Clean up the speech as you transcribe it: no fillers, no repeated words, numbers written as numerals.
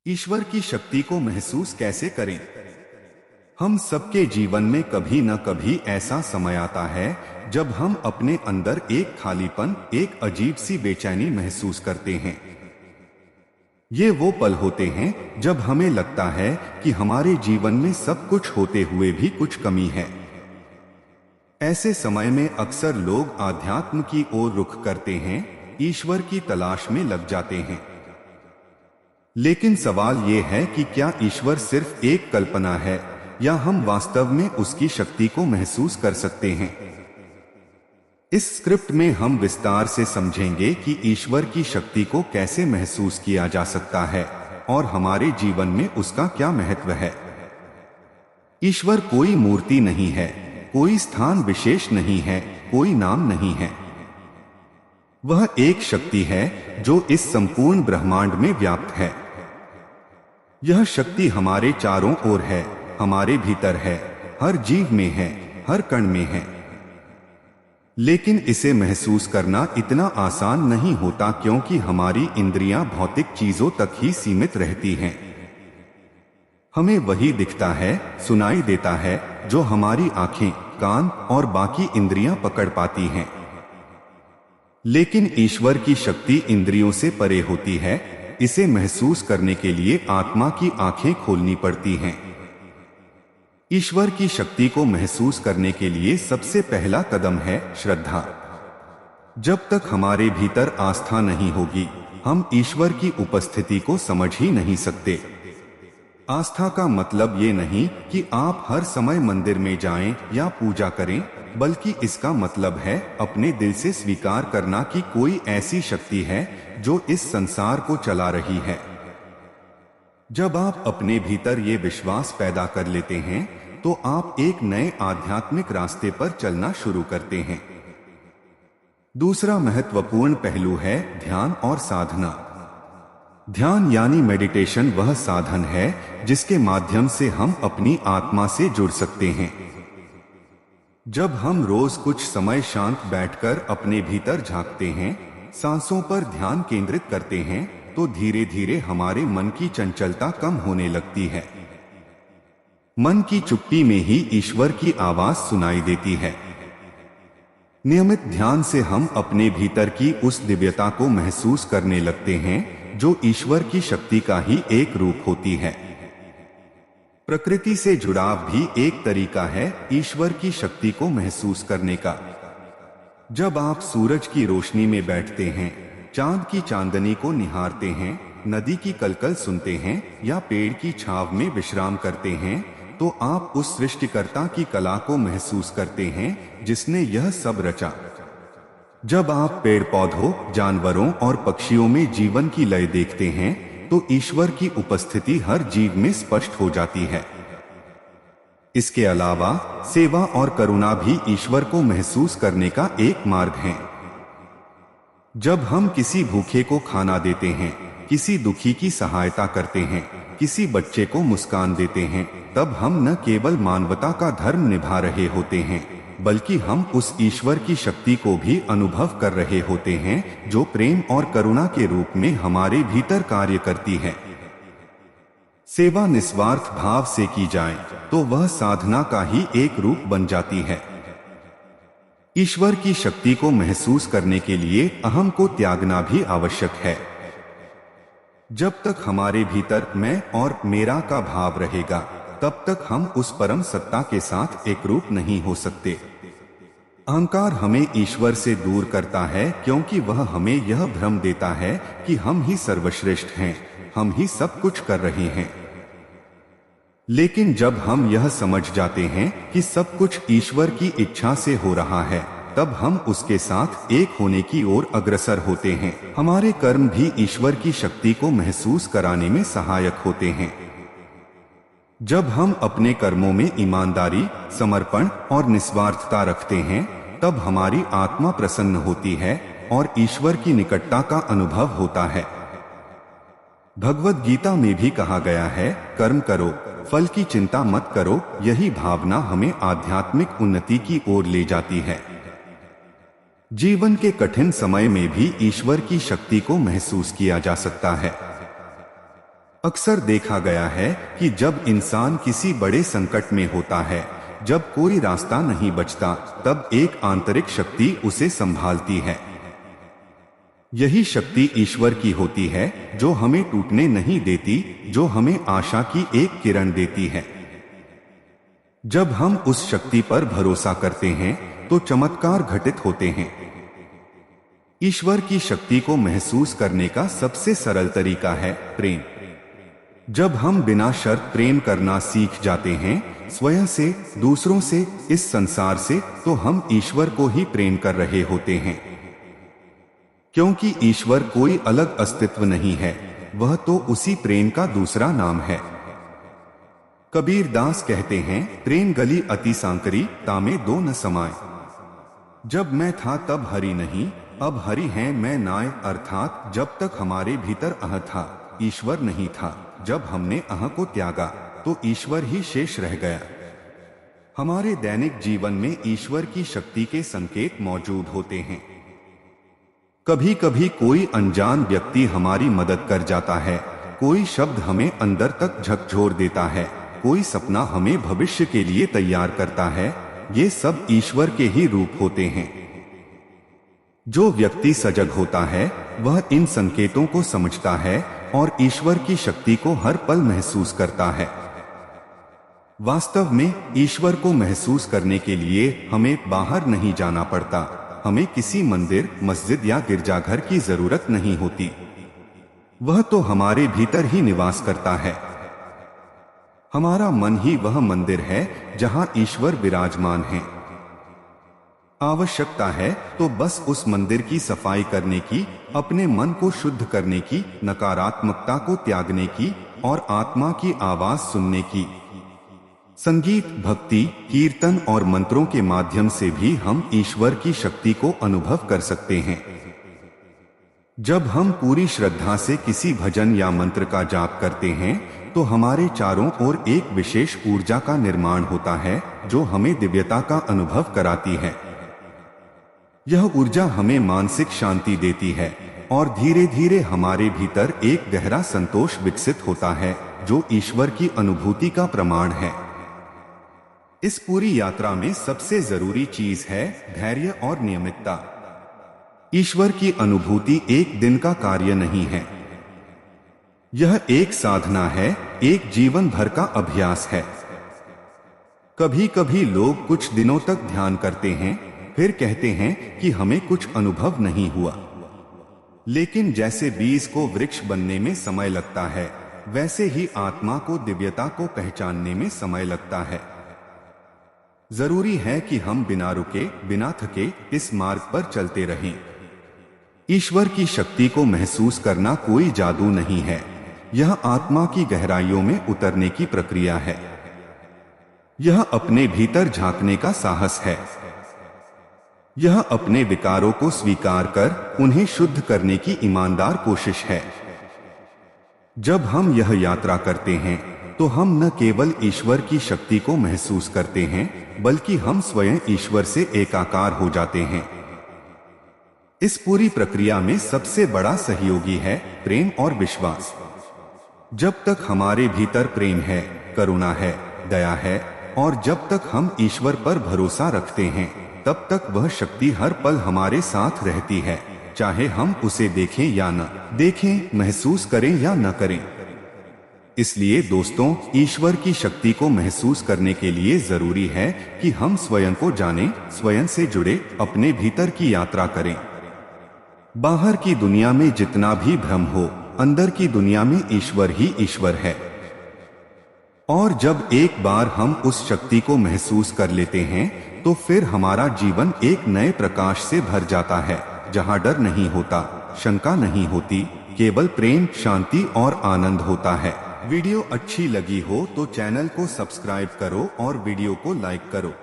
ईश्वर की शक्ति को महसूस कैसे करें? हम सबके जीवन में कभी न कभी ऐसा समय आता है जब हम अपने अंदर एक खालीपन, एक अजीब सी बेचैनी महसूस करते हैं। ये वो पल होते हैं जब हमें लगता है कि हमारे जीवन में सब कुछ होते हुए भी कुछ कमी है। ऐसे समय में अक्सर लोग आध्यात्म की ओर रुख करते हैं, ईश्वर की तलाश में लग जाते हैं। लेकिन सवाल ये है कि क्या ईश्वर सिर्फ एक कल्पना है या हम वास्तव में उसकी शक्ति को महसूस कर सकते हैं? इस स्क्रिप्ट में हम विस्तार से समझेंगे कि ईश्वर की शक्ति को कैसे महसूस किया जा सकता है और हमारे जीवन में उसका क्या महत्व है। ईश्वर कोई मूर्ति नहीं है, कोई स्थान विशेष नहीं है, कोई नाम नहीं है। वह एक शक्ति है जो इस संपूर्ण ब्रह्मांड में व्याप्त है। यह शक्ति हमारे चारों ओर है, हमारे भीतर है, हर जीव में है, हर कण में है। लेकिन इसे महसूस करना इतना आसान नहीं होता क्योंकि हमारी इंद्रियां भौतिक चीजों तक ही सीमित रहती हैं। हमें वही दिखता है, सुनाई देता है जो हमारी आंखें, कान और बाकी इंद्रियां पकड़ पाती हैं। लेकिन ईश्वर की शक्ति इंद्रियों से परे होती है। इसे महसूस करने के लिए आत्मा की आंखें खोलनी पड़ती हैं। ईश्वर की शक्ति को महसूस करने के लिए सबसे पहला कदम है श्रद्धा। जब तक हमारे भीतर आस्था नहीं होगी, हम ईश्वर की उपस्थिति को समझ ही नहीं सकते। आस्था का मतलब ये नहीं कि आप हर समय मंदिर में जाएं या पूजा करें, बल्कि इसका मतलब है अपने दिल से स्वीकार करना कि कोई ऐसी शक्ति है जो इस संसार को चला रही है। जब आप अपने भीतर ये विश्वास पैदा कर लेते हैं तो आप एक नए आध्यात्मिक रास्ते पर चलना शुरू करते हैं। दूसरा महत्वपूर्ण पहलू है ध्यान और साधना। ध्यान यानी मेडिटेशन वह साधन है जिसके माध्यम से हम अपनी आत्मा से जुड़ सकते हैं। जब हम रोज कुछ समय शांत बैठकर अपने भीतर झांकते हैं, सांसों पर ध्यान केंद्रित करते हैं, तो धीरे धीरे हमारे मन की चंचलता कम होने लगती है। मन की चुप्पी में ही ईश्वर की आवाज सुनाई देती है। नियमित ध्यान से हम अपने भीतर की उस दिव्यता को महसूस करने लगते हैं जो ईश्वर की शक्ति का ही एक रूप होती है। प्रकृति से जुड़ाव भी एक तरीका है ईश्वर की शक्ति को महसूस करने का। जब आप सूरज की रोशनी में बैठते हैं, चांद की चांदनी को निहारते हैं, नदी की कलकल सुनते हैं या पेड़ की छांव में विश्राम करते हैं, तो आप उस सृष्टिकर्ता की कला को महसूस करते हैं जिसने यह सब रचा। जब आप पेड़ पौधों, जानवरों और पक्षियों में जीवन की लय देखते हैं तो ईश्वर की उपस्थिति हर जीव में स्पष्ट हो जाती है। इसके अलावा सेवा और करुणा भी ईश्वर को महसूस करने का एक मार्ग है। जब हम किसी भूखे को खाना देते हैं, किसी दुखी की सहायता करते हैं, किसी बच्चे को मुस्कान देते हैं, तब हम न केवल मानवता का धर्म निभा रहे होते हैं, बल्कि हम उस ईश्वर की शक्ति को भी अनुभव कर रहे होते हैं जो प्रेम और करुणा के रूप में हमारे भीतर कार्य करती है। सेवा निस्वार्थ भाव से की जाए तो वह साधना का ही एक रूप बन जाती है। ईश्वर की शक्ति को महसूस करने के लिए अहम को त्यागना भी आवश्यक है। जब तक हमारे भीतर मैं और मेरा का भाव रहेगा, तब तक हम उस परम सत्ता के साथ एक रूप नहीं हो सकते। अहंकार हमें ईश्वर से दूर करता है क्योंकि वह हमें यह भ्रम देता है कि हम ही सर्वश्रेष्ठ हैं, हम ही सब कुछ कर रहे हैं। लेकिन जब हम यह समझ जाते हैं कि सब कुछ ईश्वर की इच्छा से हो रहा है, तब हम उसके साथ एक होने की ओर अग्रसर होते हैं। हमारे कर्म भी ईश्वर की शक्ति को महसूस कराने में सहायक होते हैं। जब हम अपने कर्मों में ईमानदारी, समर्पण और निस्वार्थता रखते हैं, तब हमारी आत्मा प्रसन्न होती है और ईश्वर की निकटता का अनुभव होता है। भगवद गीता में भी कहा गया है, कर्म करो, फल की चिंता मत करो। यही भावना हमें आध्यात्मिक उन्नति की ओर ले जाती है। जीवन के कठिन समय में भी ईश्वर की शक्ति को महसूस किया जा सकता है। अक्सर देखा गया है कि जब इंसान किसी बड़े संकट में होता है, जब कोई रास्ता नहीं बचता, तब एक आंतरिक शक्ति उसे संभालती है। यही शक्ति ईश्वर की होती है, जो हमें टूटने नहीं देती, जो हमें आशा की एक किरण देती है। जब हम उस शक्ति पर भरोसा करते हैं तो चमत्कार घटित होते हैं। ईश्वर की शक्ति को महसूस करने का सबसे सरल तरीका है प्रेम। जब हम बिना शर्त प्रेम करना सीख जाते हैं, स्वयं से, दूसरों से, इस संसार से, तो हम ईश्वर को ही प्रेम कर रहे होते हैं। क्योंकि ईश्वर कोई अलग अस्तित्व नहीं है, वह तो उसी प्रेम का दूसरा नाम है। कबीर दास कहते हैं, प्रेम गली अति सांकरी, तामे दो न समाए। जब मैं था तब हरि नहीं, अब हरि हैं मैं नाय। अर्थात जब तक हमारे भीतर अह था, ईश्वर नहीं था। जब हमने अह को त्यागा तो ईश्वर ही शेष रह गया। हमारे दैनिक जीवन में ईश्वर की शक्ति के संकेत मौजूद होते हैं। कभी कभी कोई अनजान व्यक्ति हमारी मदद कर जाता है, कोई शब्द हमें अंदर तक झकझोर देता है, कोई सपना हमें भविष्य के लिए तैयार करता है। ये सब ईश्वर के ही रूप होते हैं। जो व्यक्ति सजग होता है वह इन संकेतों को समझता है और ईश्वर की शक्ति को हर पल महसूस करता है। वास्तव में ईश्वर को महसूस करने के लिए हमें बाहर नहीं जाना पड़ता। हमें किसी मंदिर, मस्जिद या गिरजाघर की जरूरत नहीं होती। वह तो हमारे भीतर ही निवास करता है। हमारा मन ही वह मंदिर है जहां ईश्वर विराजमान है। आवश्यकता है तो बस उस मंदिर की सफाई करने की, अपने मन को शुद्ध करने की, नकारात्मकता को त्यागने की और आत्मा की आवाज सुनने की। संगीत, भक्ति, कीर्तन और मंत्रों के माध्यम से भी हम ईश्वर की शक्ति को अनुभव कर सकते हैं। जब हम पूरी श्रद्धा से किसी भजन या मंत्र का जाप करते हैं तो हमारे चारों ओर एक विशेष ऊर्जा का निर्माण होता है जो हमें दिव्यता का अनुभव कराती है। यह ऊर्जा हमें मानसिक शांति देती है और धीरे धीरे हमारे भीतर एक गहरा संतोष विकसित होता है जो ईश्वर की अनुभूति का प्रमाण है। इस पूरी यात्रा में सबसे जरूरी चीज है धैर्य और नियमितता। ईश्वर की अनुभूति एक दिन का कार्य नहीं है। यह एक साधना है, एक जीवन भर का अभ्यास है। कभी कभी लोग कुछ दिनों तक ध्यान करते हैं, फिर कहते हैं कि हमें कुछ अनुभव नहीं हुआ। लेकिन जैसे बीज को वृक्ष बनने में समय लगता है, वैसे ही आत्मा को दिव्यता को पहचानने में समय लगता है। जरूरी है कि हम बिना रुके, बिना थके इस मार्ग पर चलते रहें। ईश्वर की शक्ति को महसूस करना कोई जादू नहीं है, यह आत्मा की गहराइयों में उतरने की प्रक्रिया है। यह अपने भीतर झांकने का साहस है। यह अपने विकारों को स्वीकार कर उन्हें शुद्ध करने की ईमानदार कोशिश है। जब हम यह यात्रा करते हैं तो हम न केवल ईश्वर की शक्ति को महसूस करते हैं, बल्कि हम स्वयं ईश्वर से एकाकार हो जाते हैं। इस पूरी प्रक्रिया में सबसे बड़ा सहयोगी है प्रेम और विश्वास। जब तक हमारे भीतर प्रेम है, करुणा है, दया है और जब तक हम ईश्वर पर भरोसा रखते हैं, तब तक वह शक्ति हर पल हमारे साथ रहती है, चाहे हम उसे देखें या न देखें, महसूस करें या न करें। इसलिए दोस्तों, ईश्वर की शक्ति को महसूस करने के लिए जरूरी है कि हम स्वयं को जानें, स्वयं से जुड़े, अपने भीतर की यात्रा करें। बाहर की दुनिया में जितना भी भ्रम हो, अंदर की दुनिया में ईश्वर ही ईश्वर है। और जब एक बार हम उस शक्ति को महसूस कर लेते हैं तो फिर हमारा जीवन एक नए प्रकाश से भर जाता है, जहां डर नहीं होता, शंका नहीं होती, केवल प्रेम, शांति और आनंद होता है। वीडियो अच्छी लगी हो तो चैनल को सब्सक्राइब करो और वीडियो को लाइक करो।